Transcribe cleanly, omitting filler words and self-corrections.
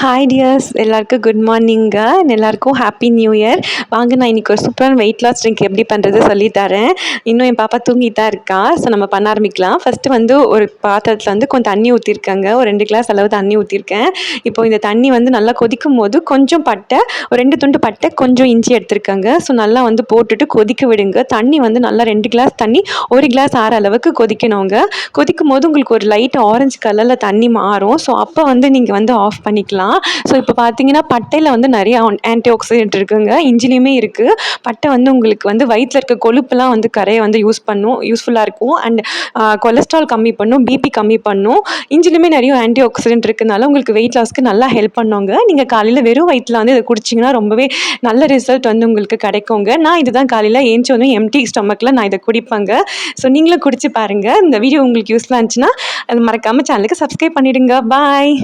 Hi tears, எல்லாருக்கும் good மார்னிங்க. எல்லாருக்கும் happy new year. வாங்க, நான் இன்றைக்கி ஒரு சூப்பரான வெயிட் லாஸ் ட்ரிங்க் எப்படி பண்ணுறது சொல்லித்தரேன். இன்னும் என் பாப்பா தூங்கிட்டு தான் இருக்கா. ஸோ நம்ம பண்ண ஆரம்பிக்கலாம். ஃபஸ்ட்டு வந்து ஒரு பாத்திரத்தில் வந்து கொஞ்சம் தண்ணி ஊற்றிருக்கேங்க. ஒரு 2 கிளாஸ் அளவு தண்ணி ஊற்றிருக்கேன். இப்போ இந்த தண்ணி வந்து நல்லா கொதிக்கும் போது கொஞ்சம் பட்டை, ஒரு 2 துண்டு பட்டை, கொஞ்சம் இஞ்சி எடுத்துருக்கேங்க. ஸோ நல்லா வந்து போட்டுட்டு கொதிக்க விடுங்க. தண்ணி வந்து நல்லா 2 கிளாஸ் தண்ணி 1 கிளாஸ் ஆற அளவுக்கு கொதிக்கணுங்க. கொதிக்கும் போது உங்களுக்கு ஒரு லைட் ஆரஞ்சு கலரில் தண்ணி மாறும். ஸோ அப்போ வந்து நீங்கள் வந்து ஆஃப் பண்ணிக்கலாம். ஸோ இப்போ பார்த்தீங்கன்னா பட்டையில் வந்து நிறைய ஆன்டி ஆக்சிடென்ட் இருக்குங்க. இஞ்சிலையுமே இருக்குது. பட்டை வந்து உங்களுக்கு வந்து வயிற்றில் இருக்க கொழுப்பெல்லாம் வந்து கரையை வந்து யூஸ்ஃபுல்லாக இருக்கும். அண்ட் கொலஸ்ட்ரால் கம்மி பண்ணும், பிபி கம்மி பண்ணும். இஞ்சிலையுமே நிறைய ஆன்டி ஆக்சிடென்ட் இருக்கிறதுனால உங்களுக்கு வெயிட் லாஸ்க்கு நல்லா ஹெல்ப் பண்ணுங்க. நீங்கள் காலையில் வெறும் வயிற்றில் வந்து இதை குடிச்சிங்கன்னா ரொம்பவே நல்ல ரிசல்ட் வந்து உங்களுக்கு கிடைக்குங்க. நான் இதுதான் காலையில் ஏஞ்சோன்னு எம்டி ஸ்டொமக்கில் நான் இதை குடிப்பேங்க. ஸோ நீங்களும் குடிச்சு பாருங்கள். இந்த வீடியோ உங்களுக்கு யூஸ்ஃபுல்லாக இருந்துச்சுன்னா அது மறக்காமல் சேனலுக்கு சப்ஸ்கிரைப் பண்ணிவிடுங்க. பாய்.